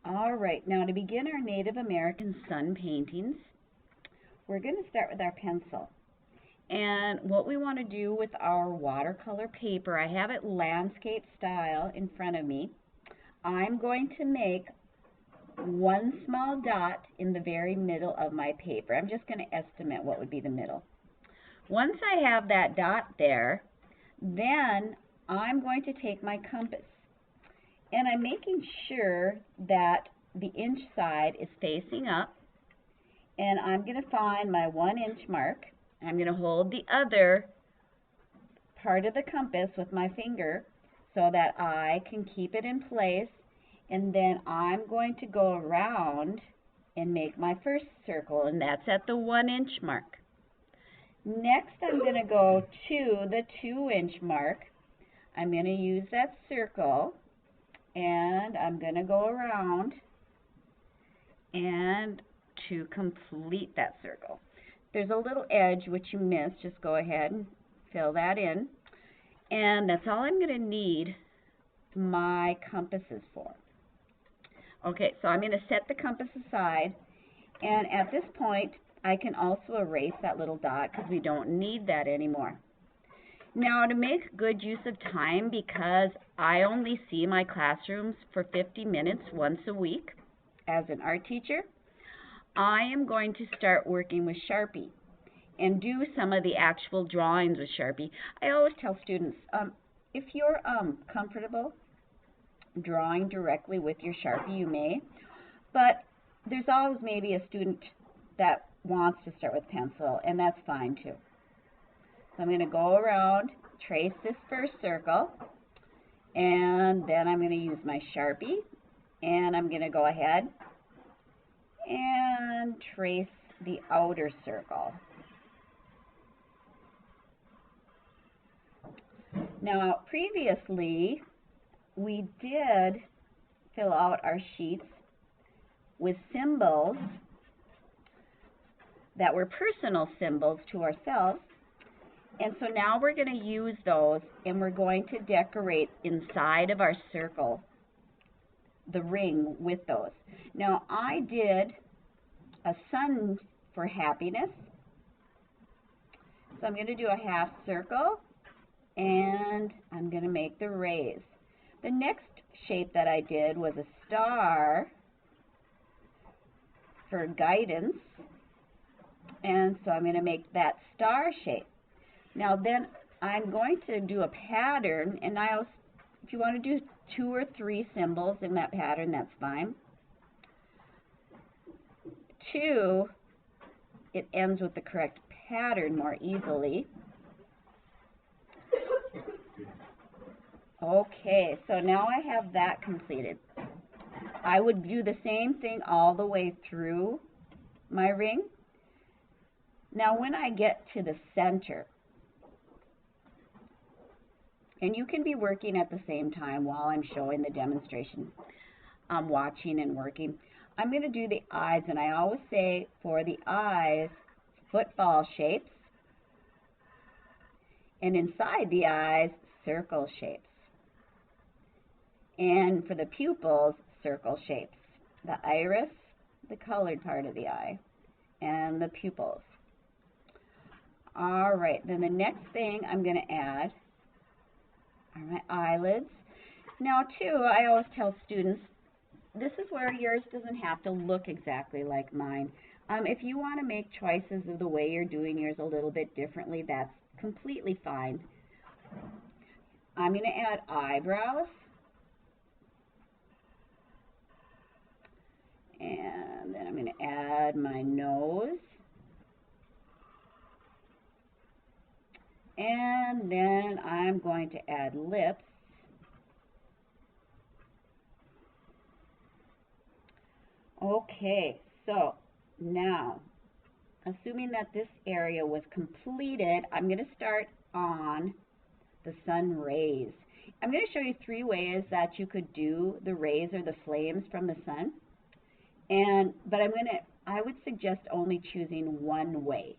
All right, now to begin our Native American sun paintings, we're going to start with our pencil. And what we want to do with our watercolor paper, I have it landscape style in front of me. I'm going to make one small dot in the very middle of my paper. I'm just going to estimate what would be the middle. Once I have that dot there, then I'm going to take my compass. And I'm making sure that the inch side is facing up. And I'm going to find my 1 inch mark. I'm going to hold the other part of the compass with my finger so that I can keep it in place. And then I'm going to go around and make my first circle, and that's at the 1 inch mark. Next, I'm going to go to the 2 inch mark. I'm going to use that circle, and I'm going to go around and to complete that circle. There's a little edge which you missed. Just go ahead and fill that in. And that's all I'm going to need my compasses for. Okay, so I'm going to set the compass aside. And at this point, I can also erase that little dot because we don't need that anymore. Now, to make good use of time, because I only see my classrooms for 50 minutes once a week as an art teacher, I am going to start working with Sharpie and do some of the actual drawings with Sharpie. I always tell students, if you're comfortable drawing directly with your Sharpie, you may, but there's always maybe a student that wants to start with pencil, and that's fine too. So I'm going to go around, trace this first circle, and then I'm going to use my Sharpie, and I'm going to go ahead and trace the outer circle. Now, previously, we did fill out our sheets with symbols that were personal symbols to ourselves. And so now we're going to use those, and we're going to decorate inside of our circle, the ring, with those. Now, I did a sun for happiness. So I'm going to do a half circle, and I'm going to make the rays. The next shape that I did was a star for guidance, and so I'm going to make that star shape. Now then I'm going to do a pattern, and if you want to do 2 or 3 symbols in that pattern, that's fine. 2, it ends with the correct pattern more easily. Okay, so now I have that completed. I would do the same thing all the way through my ring. Now when I get to the center, and you can be working at the same time while I'm showing the demonstration, watching and working, I'm going to do the eyes, and I always say for the eyes, football shapes, and inside the eyes, circle shapes. And for the pupils, circle shapes. The iris, the colored part of the eye, and the pupils. All right, then the next thing I'm going to add are my eyelids. Now, too, I always tell students, this is where yours doesn't have to look exactly like mine. If you want to make choices of the way you're doing yours a little bit differently, that's completely fine. I'm going to add eyebrows. And then I'm going to add my nose. And then I'm going to add lips. Okay, so now, assuming that this area was completed, I'm going to start on the sun rays. I'm going to show you 3 ways that you could do the rays or the flames from the sun. But I would suggest only choosing one way,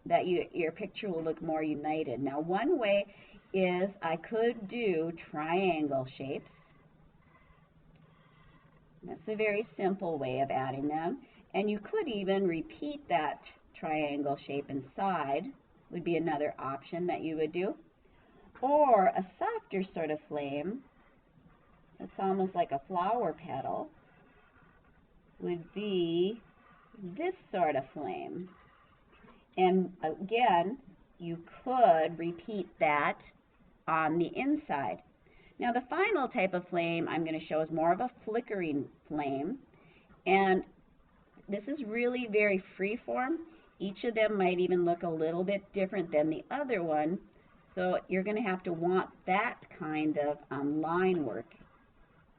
that your picture will look more united. Now, one way is I could do triangle shapes. That's a very simple way of adding them. And you could even repeat that triangle shape inside, would be another option that you would do. Or a softer sort of flame, it's almost like a flower petal, would be this sort of flame. And again, you could repeat that on the inside. Now the final type of flame I'm going to show is more of a flickering flame, and this is really very free-form. Each of them might even look a little bit different than the other one, so you're going to have to want that kind of line work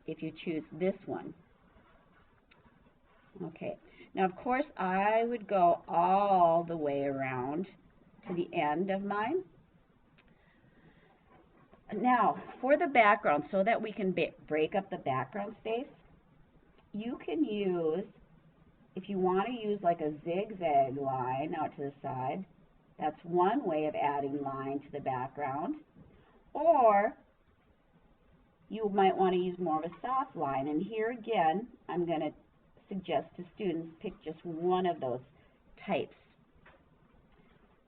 if you choose this one. Okay, now of course I would go all the way around to the end of mine. Now, for the background, so that we can break up the background space, you can use, if you want to use like a zigzag line out to the side, that's one way of adding line to the background. Or you might want to use more of a soft line. And here again, I'm going to suggest to students pick just one of those types,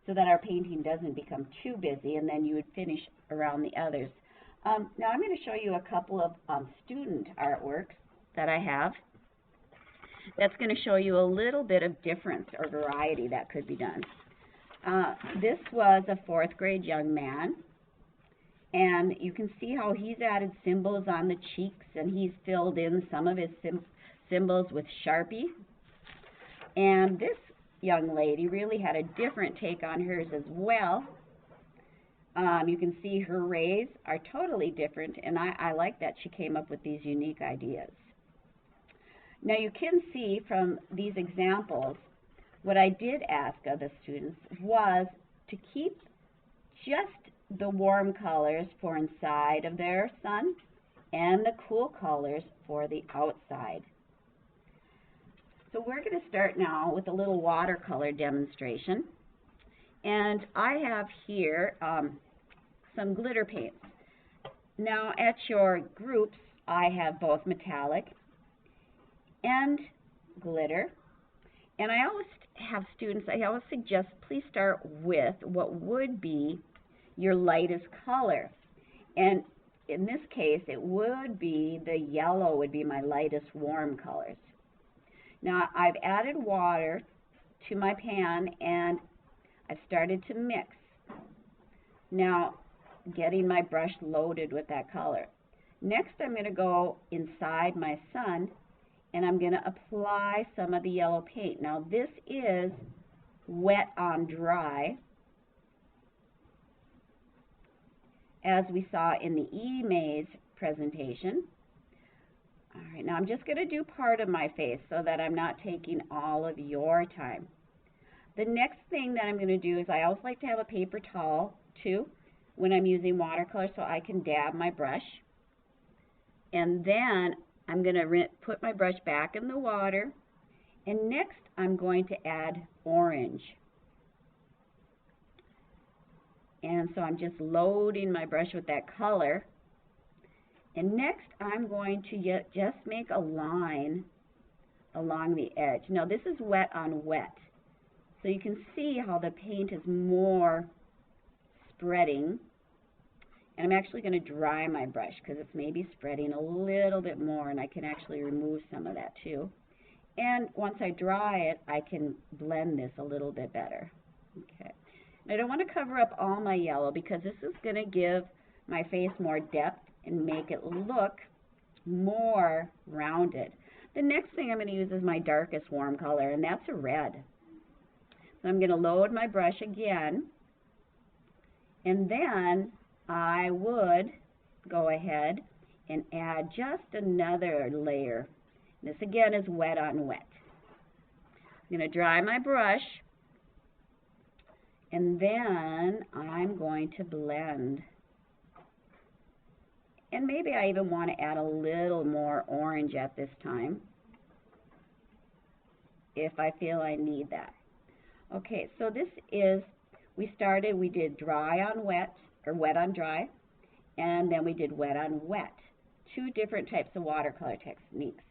so that our painting doesn't become too busy, and then you would finish around the others. Now I'm going to show you a couple of student artworks that I have. That's going to show you a little bit of difference or variety that could be done. This was a 4th grade young man, and you can see how he's added symbols on the cheeks, and he's filled in some of his symbols with Sharpie. And this young lady really had a different take on hers as well. You can see her rays are totally different, and I like that she came up with these unique ideas. Now you can see from these examples, what I did ask of the students was to keep just the warm colors for inside of their sun and the cool colors for the outside. So we're going to start now with a little watercolor demonstration. And I have here some glitter paints. Now at your groups, I have both metallic and glitter. And I always have students, I always suggest please start with what would be your lightest color. And in this case, it would be the yellow would be my lightest warm colors. Now I've added water to my pan and I've started to mix. Now getting my brush loaded with that color. Next I'm going to go inside my sun and I'm going to apply some of the yellow paint. Now this is wet on dry, as we saw in the E-Maze presentation. All right, now I'm just going to do part of my face so that I'm not taking all of your time. The next thing that I'm going to do is I always like to have a paper towel too when I'm using watercolor so I can dab my brush. And then I'm going to put my brush back in the water. And next I'm going to add orange. And so I'm just loading my brush with that color. And next I'm going to just make a line along the edge. Now this is wet on wet. So you can see how the paint is more spreading. And I'm actually going to dry my brush because it's maybe spreading a little bit more, and I can actually remove some of that too. And once I dry it, I can blend this a little bit better. Okay. I don't want to cover up all my yellow because this is going to give my face more depth and make it look more rounded. The next thing I'm going to use is my darkest warm color, and that's a red. So I'm going to load my brush again, and then I would go ahead and add just another layer. This again is wet on wet. I'm going to dry my brush, and then I'm going to blend. And maybe I even want to add a little more orange at this time if I feel I need that. Okay, so this is, we did dry on wet, or wet on dry, and then we did wet on wet. Two different types of watercolor techniques.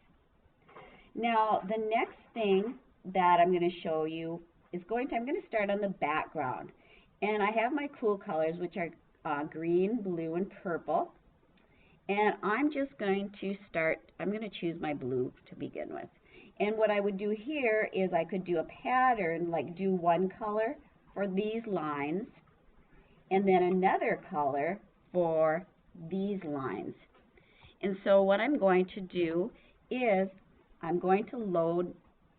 Now, the next thing that I'm going to show you is I'm going to start on the background. And I have my cool colors, which are green, blue, and purple. And I'm just going to I'm going to choose my blue to begin with. And what I would do here is I could do a pattern, like do one color for these lines, and then another color for these lines. And so what I'm going to do is I'm going to load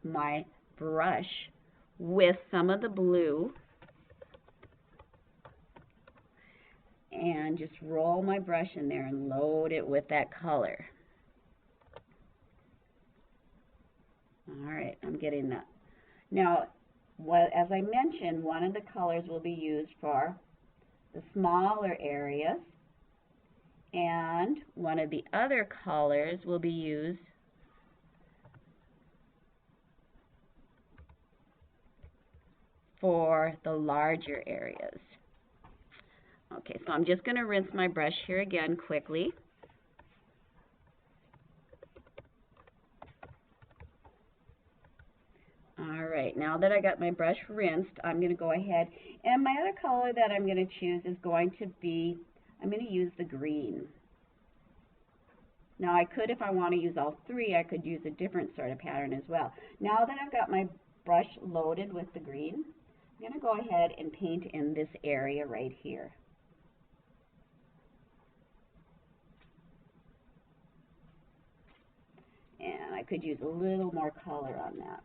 my brush with some of the blue and just roll my brush in there and load it with that color. All right, I'm getting that. Now, as I mentioned, one of the colors will be used for the smaller areas, and one of the other colors will be used for the larger areas. Okay, so I'm just going to rinse my brush here again quickly. All right, now that I got my brush rinsed, I'm going to go ahead, and my other color that I'm going to choose is going to be, I'm going to use the green. Now I could, if I want to use all three, I could use a different sort of pattern as well. Now that I've got my brush loaded with the green, I'm going to go ahead and paint in this area right here. And I could use a little more color on that.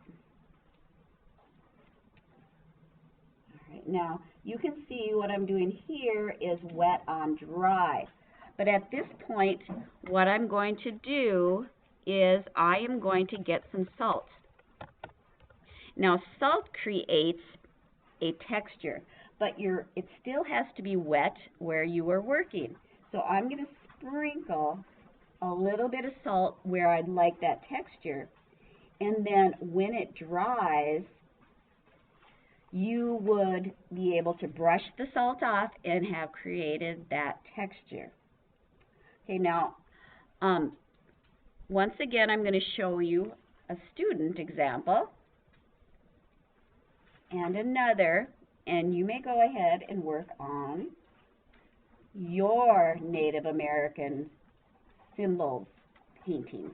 All right, now you can see what I'm doing here is wet on dry. But at this point, what I'm going to do is I am going to get some salt. Now, salt creates a texture, but it still has to be wet where you are working. So I'm going to sprinkle a little bit of salt where I'd like that texture, and then when it dries, you would be able to brush the salt off and have created that texture. Okay, now, once again, I'm going to show you a student example and another, and you may go ahead and work on your Native American symbols painting.